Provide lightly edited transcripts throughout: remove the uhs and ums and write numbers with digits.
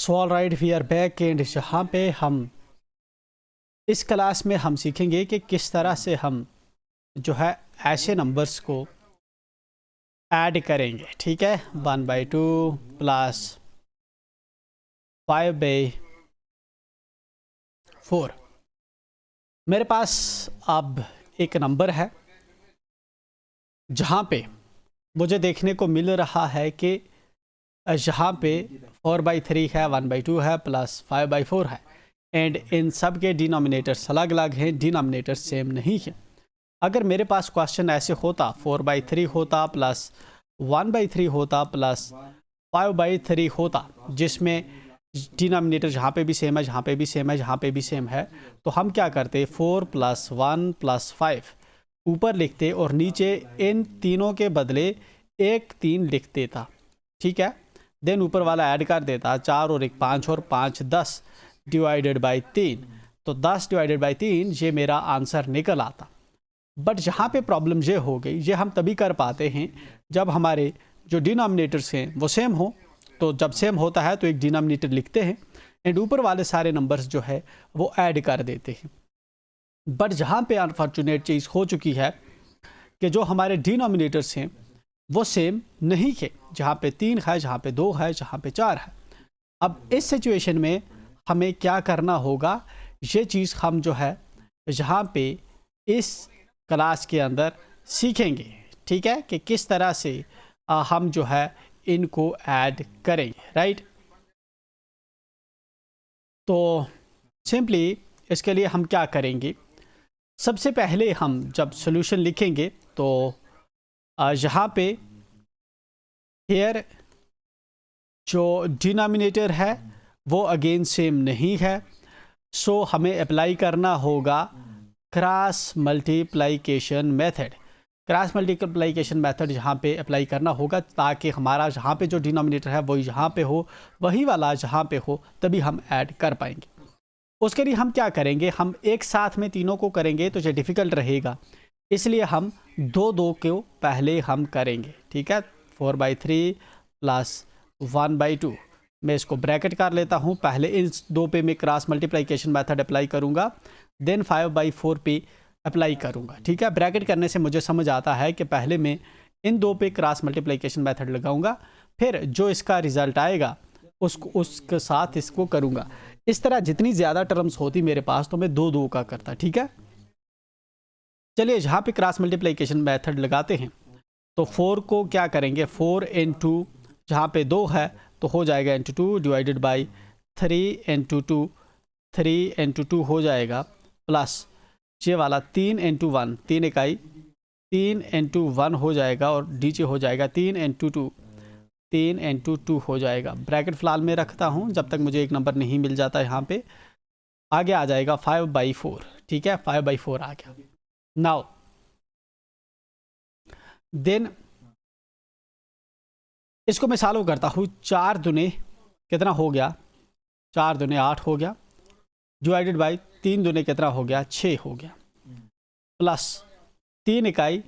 So all right, we are back and जहाँ पे हम इस क्लास में हम सीखेंगे कि किस तरह से हम जो है ऐसे नंबर्स को ऐड करेंगे। ठीक है, 1/2 प्लस 5/4। मेरे पास अब एक नंबर है जहाँ पे मुझे देखने को मिल रहा है कि जहाँ पे 4/3 है, 1/2 है, प्लस 5/4 है, एंड इन सब के डिनोमिनेटर्स अलग अलग हैं, डिनोमिनेटर सेम नहीं है। अगर मेरे पास क्वेश्चन ऐसे होता 4/3 होता प्लस 1/3 होता प्लस 5/3 होता, जिसमें डिनोमिनेटर जहाँ पे भी सेम है, जहाँ पे भी सेम है, जहाँ पे भी सेम है, तो हम क्या करते 4 + 1 + 5 ऊपर लिखते और नीचे इन तीनों के बदले 1 3 लिख देता। ठीक है, देन ऊपर वाला ऐड कर देता 4 और 1 5 और 5 10 डिवाइडेड बाई 3, तो 10 डिवाइडेड बाई 3 ये मेरा आंसर निकल आता। बट यहाँ पे प्रॉब्लम ये हो गई, ये हम तभी कर पाते हैं जब हमारे जो डिनोमिनेटर्स हैं वो सेम हो। तो जब सेम होता है तो एक डिनोमिनेटर लिखते हैं एंड ऊपर वाले सारे नंबर्स जो है वो ऐड कर देते हैं। बट जहाँ पे अनफॉर्चुनेट चीज़ हो चुकी है कि जो हमारे डिनोमिनेटर्स हैं वो सेम नहीं है, जहाँ पे 3 है, जहाँ पे 2 है, जहाँ पे 4 है। अब इस सिचुएशन में हमें क्या करना होगा, ये चीज़ हम जो है यहाँ पे इस क्लास के अंदर सीखेंगे। ठीक है, कि किस तरह से हम जो है इनको ऐड करेंगे। राइट, तो सिंपली इसके लिए हम क्या करेंगे, सबसे पहले हम जब सॉल्यूशन लिखेंगे तो यहाँ पे हेयर जो डिनोमिनेटर है वो अगेन सेम नहीं है, सो हमें अप्लाई करना होगा cross multiplication method. Cross multiplication method यहाँ पे अप्लाई करना होगा ताकि हमारा जहाँ पे जो डिनोमिनेटर है वो यहाँ पे हो, वही वाला जहाँ पे हो, तभी हम ऐड कर पाएंगे। उसके लिए हम क्या करेंगे, हम एक साथ में तीनों को करेंगे तो ये डिफ़िकल्ट रहेगा, इसलिए हम 2-2 को पहले हम करेंगे। ठीक है, 4/3 प्लस 1/2, मैं इसको ब्रैकेट कर लेता हूँ। पहले इन दो पे मैं क्रॉस मल्टीप्लिकेशन मेथड अप्लाई करूँगा, देन 5/4 पे अप्लाई करूँगा। ठीक है, ब्रैकेट करने से मुझे समझ आता है कि पहले मैं इन दो पे क्रॉस मल्टीप्लिकेशन मेथड लगाऊंगा, फिर जो इसका रिजल्ट आएगा उसके साथ इसको करूँगा। इस तरह जितनी ज़्यादा टर्म्स होती मेरे पास तो मैं 2-2 का करता। ठीक है, चलिए जहाँ पे क्रॉस मल्टीप्लिकेशन मेथड लगाते हैं तो 4 को क्या करेंगे, 4 × जहाँ पे 2 है तो हो जाएगा × 2 डिवाइडेड बाई 3 × 2, 3 × 2 हो जाएगा, प्लस ये वाला 3 × 1, 3 इकाई 3 × 1 हो जाएगा, और नीचे हो जाएगा 3 × 2, 3 × 2 हो जाएगा। ब्रैकेट फ़िलहाल में रखता हूँ जब तक मुझे एक नंबर नहीं मिल जाता। यहाँ पे आगे आ जाएगा 5/4। ठीक है, 5/4 आ गया। नाउ देन इसको मैं सॉल्व करता हूँ। 4 दूने कितना हो गया, 4 दूने 8 हो गया, डिवाइडेड बाई 3 दूने कितना हो गया, 6 हो गया, प्लस 3 इकाई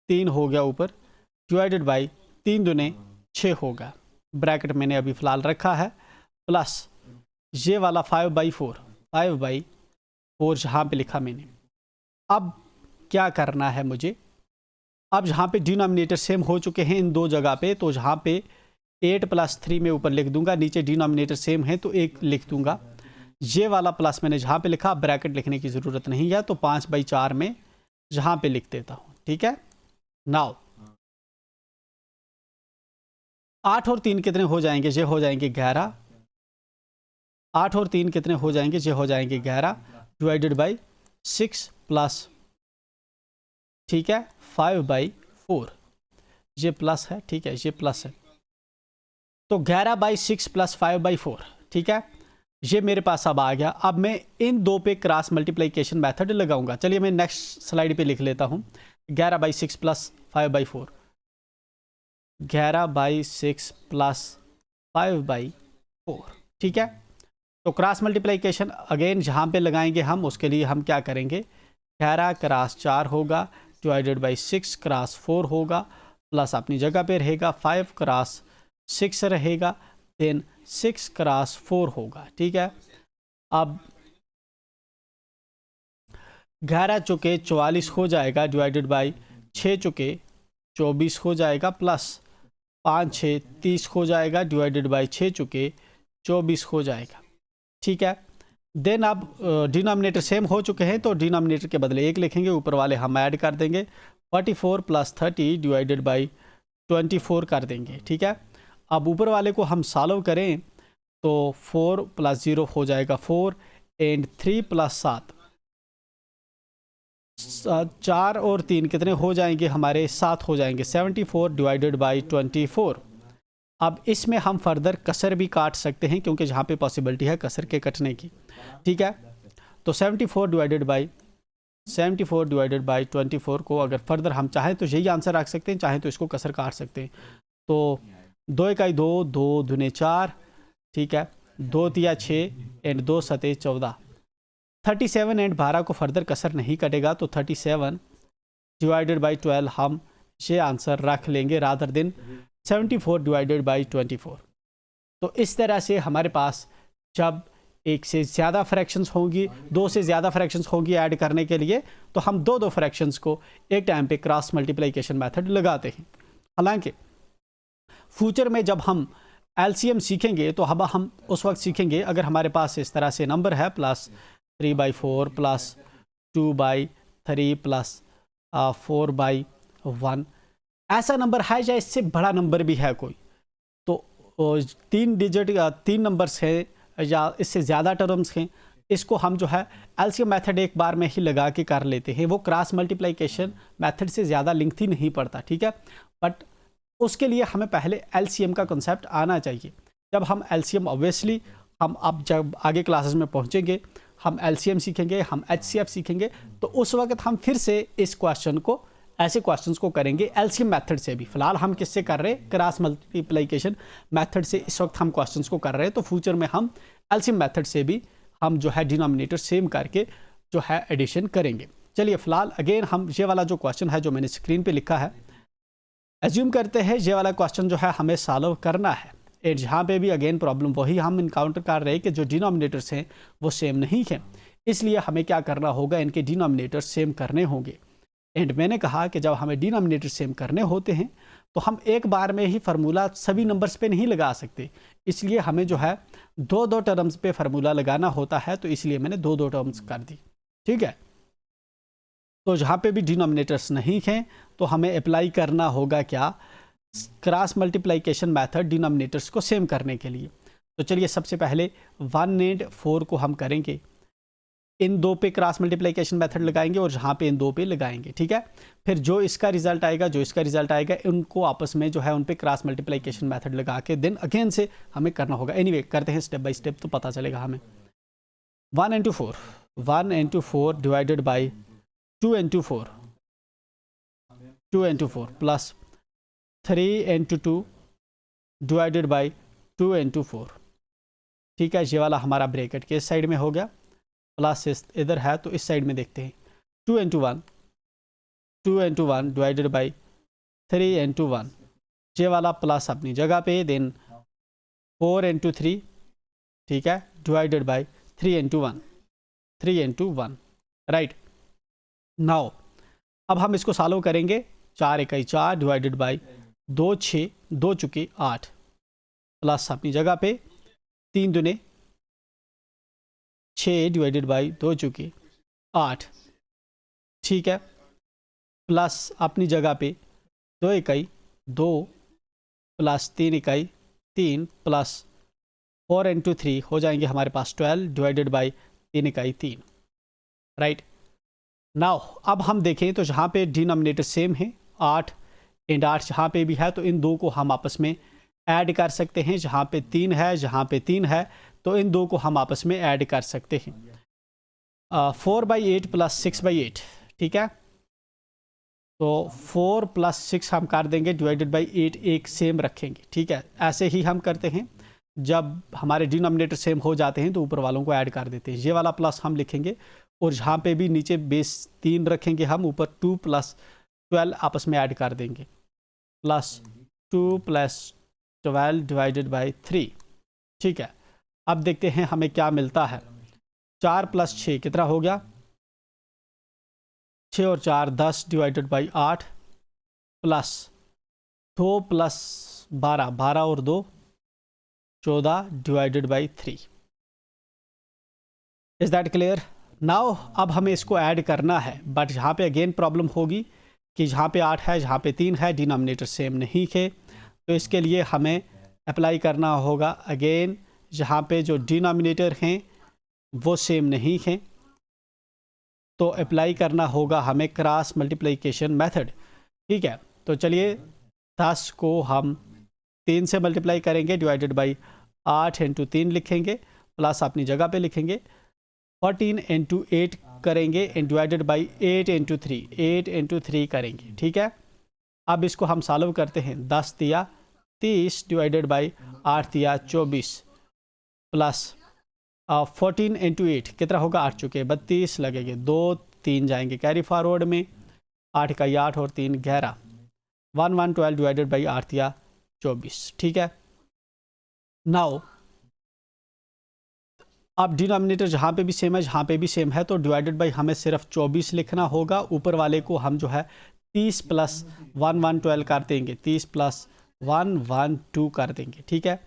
3 हो गया ऊपर, डिवाइडेड बाई 3 दूने 6 हो गया, ब्रैकेट मैंने अभी फ़िलहाल रखा है, प्लस ये वाला 5/4 जहाँ पे लिखा मैंने। अब क्या करना है मुझे, अब जहाँ पे डिनोमिनेटर सेम हो चुके हैं इन दो जगह पे, तो जहाँ पे 8 + 3 में ऊपर लिख दूंगा, नीचे डिनोमिनेटर सेम है तो 1 लिख दूंगा। ये वाला प्लस मैंने जहाँ पे लिखा, ब्रैकेट लिखने की ज़रूरत नहीं है, तो 5/4 में जहाँ पे लिख देता हूँ। ठीक है, नाउ 8 और 3 कितने हो जाएंगे, ये हो जाएंगे 11। 8 और 3 कितने हो जाएंगे, ये हो जाएंगे 11 डिवाइडेड बाई 6 प्लस, ठीक है, 5/4, ये प्लस है। ठीक है, ये प्लस है, तो 11/6 प्लस 5/4। ठीक है, ये मेरे पास अब आ गया। अब मैं इन दो पे क्रॉस मल्टीप्लिकेशन मेथड लगाऊंगा। चलिए मैं नेक्स्ट स्लाइड पे लिख लेता हूँ 11/6 प्लस 5/4, 11/6 प्लस 5/4। ठीक है, तो क्रॉस मल्टीप्लिकेशन अगेन जहाँ पे लगाएंगे हम, उसके लिए हम क्या करेंगे, 11 × 4 होगा, डिवाइडेड बाई 6 × 4 होगा, प्लस अपनी जगह पे रहेगा, 5 × 6 रहेगा, देन 6 क्रॉस 4 होगा। ठीक है, अब 11 चुके 44 हो जाएगा डिवाइडेड बाई 6 चुके 24 हो जाएगा, प्लस 5 6 30 हो जाएगा डिवाइडेड बाई 6 चुके 24 हो जाएगा। ठीक है, देन अब डिनोमिनेटर सेम हो चुके हैं तो डिनोमिनेटर के बदले 1 लिखेंगे, ऊपर वाले हम ऐड कर देंगे 44 प्लस 30 डिवाइडेड बाई 24 कर देंगे। ठीक है, अब ऊपर वाले को हम सॉल्व करें तो 4 प्लस 0 हो जाएगा 4 एंड 3 प्लस 7 4 और 3 कितने हो जाएंगे हमारे 7 हो जाएंगे 74 डिवाइडेड बाई 24। अब इसमें हम फर्दर कसर भी काट सकते हैं क्योंकि जहाँ पे पॉसिबिलिटी है कसर के कटने की। ठीक है, तो 74 डिवाइडेड बाई 24 को अगर फर्दर हम चाहें तो यही आंसर रख सकते हैं, चाहें तो इसको कसर काट सकते हैं। तो 2 इकाई 2 2 दूने 4, ठीक है, 2 तिया 6 एंड 2 सते 14। 37 एंड 12 को फर्दर कसर नहीं कटेगा तो 37 डिवाइडेड बाई 12 हम ये आंसर रख लेंगे रादर दिन 74 डिवाइडेड बाई 24। तो इस तरह से हमारे पास जब एक से ज़्यादा फ्रैक्शंस होंगी, 2 से ज़्यादा फ्रैक्शंस होंगी ऐड करने के लिए, तो हम दो फ्रैक्शंस को एक टाइम पे क्रॉस मल्टीप्लिकेशन मेथड लगाते हैं। हालांकि फ्यूचर में जब हम एलसीएम सीखेंगे तो हम उस वक्त सीखेंगे अगर हमारे पास इस तरह से नंबर है प्लस 3/4 प्लस 2/3 प्लस 4/1 ऐसा नंबर है या इससे बड़ा नंबर भी है कोई, तो 3 डिजिट या 3 नंबर्स है या इससे ज़्यादा टर्म्स हैं, इसको हम जो है एलसीएम मेथड एक बार में ही लगा के कर लेते हैं। वो क्रॉस मल्टीप्लिकेशन मेथड से ज़्यादा लेंथी नहीं पड़ता। ठीक है, बट उसके लिए हमें पहले एलसीएम का कॉन्सेप्ट आना चाहिए। जब हम एलसीएम ऑब्वियसली हम अब जब आगे क्लासेस में पहुंचेंगे हम एलसीएम सीखेंगे, हम एचसीएफ सीखेंगे, तो उस वक्त हम फिर से इस क्वेश्चन को ऐसे क्वेश्चंस को करेंगे एलसीएम मेथड से भी। फिलहाल हम किससे कर रहे हैं, क्रॉस मल्टीप्लिकेशन मेथड से इस वक्त हम क्वेश्चंस को कर रहे हैं। तो फ्यूचर में हम एलसीएम मेथड से भी हम जो है डिनोमिनेटर सेम करके जो है एडिशन करेंगे। चलिए फिलहाल अगेन हम ये वाला जो क्वेश्चन है जो मैंने स्क्रीन पे लिखा है, एज्यूम करते हैं ये वाला क्वेश्चन जो है हमें सॉल्व करना है। एंड जहाँ पे भी अगेन प्रॉब्लम वही हम इनकाउंटर कर रहे हैं कि जो डिनोमिनेटर्स हैं वो सेम नहीं हैं, इसलिए हमें क्या करना होगा, इनके डिनोमिनेटर सेम करने होंगे। एंड मैंने कहा कि जब हमें डिनोमिनेटर सेम करने होते हैं तो हम एक बार में ही फार्मूला सभी नंबर्स पे नहीं लगा सकते, इसलिए हमें जो है 2 टर्म्स पे फार्मूला लगाना होता है, तो इसलिए मैंने 2 टर्म्स कर दी। ठीक है, तो जहाँ पे भी डिनोमिनेटर्स नहीं हैं तो हमें अप्लाई करना होगा क्या, क्रॉस मल्टीप्लिकेशन मेथड डिनोमिनेटर्स को सेम करने के लिए। तो चलिए सबसे पहले 1 एंड 4 को हम करेंगे, इन 2 पे क्रॉस मल्टीप्लिकेशन मेथड लगाएंगे और जहाँ पे इन 2 पे लगाएंगे। ठीक है, फिर जो इसका रिजल्ट आएगा उनको आपस में जो है उन पे क्रॉस मल्टीप्लिकेशन मेथड लगा के देन अगेन से हमें करना होगा। एनीवे करते हैं स्टेप बाय स्टेप तो पता चलेगा हमें। 1 into 4 divided by 2 into 4 plus 3 into 2 divided by 2 into 4। ठीक है, ये वाला हमारा ब्रैकेट के इस साइड में हो गया, प्लस इधर है तो इस साइड में देखते हैं 2 into 1 डिवाइडेड बाई 3 into 1, ये वाला प्लस अपनी जगह पे, देन 4 into 3, ठीक है, divided by 3 into 1 right. Now अब हम इसको सॉल्व करेंगे, 4 इकाई 4 डिवाइडेड बाई 2 6 2 चुके 8 प्लस अपनी जगह पे 3 दूने 6 डिवाइडेड बाई 2 चुके 8। ठीक है, प्लस अपनी जगह पे 2 इकाई 2 प्लस 3 इकाई 3 प्लस 4 into 3 हो जाएंगे हमारे पास 12 डिवाइडेड बाई 3 इकाई 3 राइट। नाउ अब हम देखें तो जहाँ पे डिनोमिनेटर सेम है 8 एंड 8 जहाँ पे भी है तो इन 2 को हम आपस में ऐड कर सकते हैं। जहाँ पे 3 है जहाँ पे 3 है तो इन 2 को हम आपस में ऐड कर सकते हैं। 4/8 प्लस 6/8, ठीक है, तो 4 + 6 हम कर देंगे डिवाइडेड बाई 8 एक सेम रखेंगे। ठीक है, ऐसे ही हम करते हैं, जब हमारे डिनोमिनेटर सेम हो जाते हैं तो ऊपर वालों को ऐड कर देते हैं। ये वाला प्लस हम लिखेंगे और जहाँ पे भी नीचे बेस 3 रखेंगे हम ऊपर 2 + 12 आपस में ऐड कर देंगे, प्लस 2 + 12 डिवाइडेड बाई 3 ठीक है, अब देखते हैं हमें क्या मिलता है। 4 + 6 कितना हो गया? 6 और 4 10 डिवाइडेड बाई 8 प्लस 2 + 12 12 और 2 14 divided by 3। Is that clear? Now अब हमें इसको ऐड करना है, बट यहाँ पे अगेन प्रॉब्लम होगी कि जहाँ पे 8 है, जहाँ पे 3 है, डिनोमिनेटर सेम नहीं है। तो इसके लिए हमें अप्लाई करना होगा अगेन, जहाँ पे जो डिनोमिनेटर हैं वो सेम नहीं हैं, तो अप्लाई करना होगा हमें क्रॉस मल्टीप्लिकेशन मेथड। ठीक है, तो चलिए 10 को हम 3 से मल्टीप्लाई करेंगे, डिवाइडेड बाई 8 × 3 लिखेंगे, प्लस अपनी जगह पे लिखेंगे 14 × 8 करेंगे एंड डिवाइडेड बाई 8 × 3 8 × 3 करेंगे। ठीक है, अब इसको हम सॉल्व करते हैं। 10 दिया 30 डिवाइडेड बाई 8 दिया 24 प्लस 14 × 8 कितना होगा? 8 चुके 32 लगेंगे, 2 3 जाएंगे कैरी फॉरवर्ड में, 8 का 8 और 3 11 1 1 12 डिवाइडेड बाई 8 दिया 24। ठीक है, नाउ अब डिनोमिनेटर जहाँ पे भी सेम है, जहाँ पे भी सेम है, तो डिवाइडेड बाई हमें सिर्फ 24 लिखना होगा। ऊपर वाले को हम जो है 30 + 1 1 12 कर देंगे, 30 + 1 1 2 कर देंगे। ठीक है,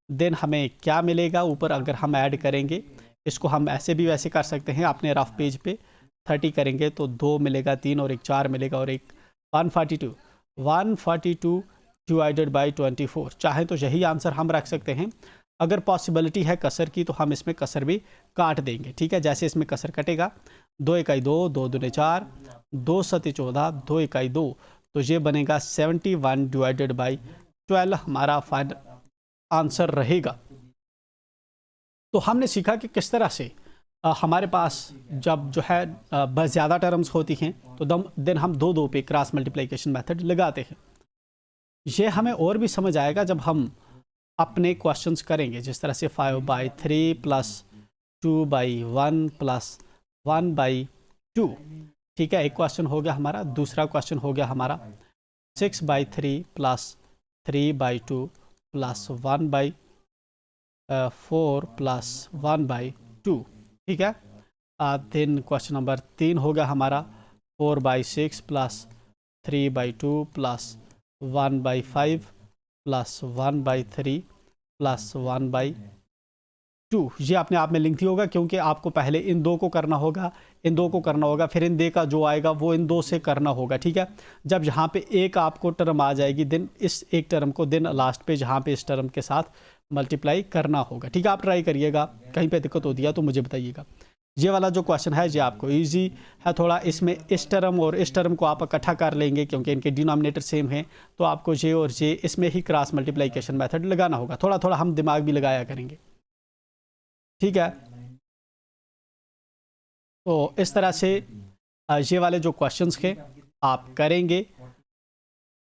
देन हमें क्या मिलेगा ऊपर अगर हम ऐड करेंगे, इसको हम ऐसे भी वैसे कर सकते हैं अपने रफ पेज पे। 30 करेंगे तो 2 मिलेगा, 3 और 1 4 मिलेगा और एक 142 142 डिवाइडेड बाई 24। चाहे तो यही आंसर हम रख सकते हैं, अगर पॉसिबिलिटी है कसर की तो हम इसमें कसर भी काट देंगे। ठीक है, जैसे इसमें कसर कटेगा 2 1 2 2 2 4 2 7 14 2 1 2, तो ये बनेगा 71 डिवाइडेड बाई 12 हमारा फाइनल आंसर रहेगा। तो हमने सीखा कि किस तरह से हमारे पास जब जो है बस ज़्यादा टर्म्स होती हैं तो देन हम 2 2 पे क्रॉस मल्टीप्लिकेशन मेथड लगाते हैं। ये हमें और भी समझ आएगा जब हम अपने क्वेश्चंस करेंगे, जिस तरह से 5/3 + 2/1 + 1/2। ठीक है, एक क्वेश्चन हो गया हमारा। दूसरा क्वेश्चन हो गया हमारा 6/3 + 3/2 + 1/4 + 1/2। ठीक है, देन क्वेश्चन नंबर 3 हो गया हमारा 4/6 + 3/2 + 1/5 + 1/3 + 1/2। ये अपने आप में लिंथी होगा क्योंकि आपको पहले इन दो को करना होगा, इन दो को करना होगा, फिर इन दे का जो आएगा वो इन दो से करना होगा। ठीक है, जब यहाँ पे एक आपको टर्म आ जाएगी देन इस एक टर्म को देन लास्ट पे जहाँ पे इस टर्म के साथ मल्टीप्लाई करना होगा। ठीक है, आप ट्राई करिएगा, कहीं पे दिक्कत होती है तो मुझे बताइएगा। ये वाला जो क्वेश्चन है ये आपको इजी है थोड़ा, इसमें इस टर्म और इस टर्म को आप इकट्ठा कर लेंगे क्योंकि इनके डिनोमिनेटर सेम है, तो आपको ये और ये इसमें ही क्रॉस मल्टीप्लिकेशन मेथड लगाना होगा। थोड़ा थोड़ा हम दिमाग भी लगाया करेंगे। ठीक है, तो इस तरह से ये वाले जो क्वेश्चंस हैं आप करेंगे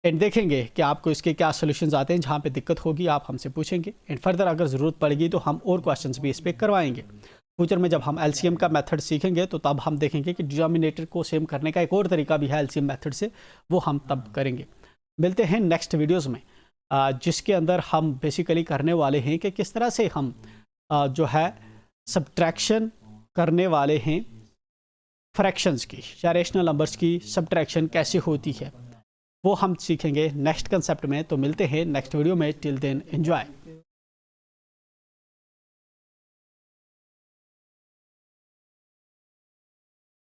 एंड देखेंगे कि आपको इसके क्या सॉल्यूशंस आते हैं। जहाँ पे दिक्कत होगी आप हमसे पूछेंगे एंड फर्दर अगर ज़रूरत पड़ेगी तो हम और क्वेश्चंस भी इस पर करवाएंगे। फ्यूचर में जब हम एलसीएम का मेथड सीखेंगे तो तब हम देखेंगे कि डिनोमिनेटर को सेम करने का एक और तरीका भी है एलसीएम मेथड से, वो हम तब करेंगे। मिलते हैं नेक्स्ट वीडियोज़ में, जिसके अंदर हम बेसिकली करने वाले हैं कि किस तरह से हम जो है सब्ट्रैक्शन करने वाले हैं फ्रैक्शंस की या रेशनल नंबर्स की सब्ट्रैक्शन कैसे होती है, वो हम सीखेंगे नेक्स्ट कंसेप्ट में। तो मिलते हैं नेक्स्ट वीडियो में, टिल देन एंजॉय।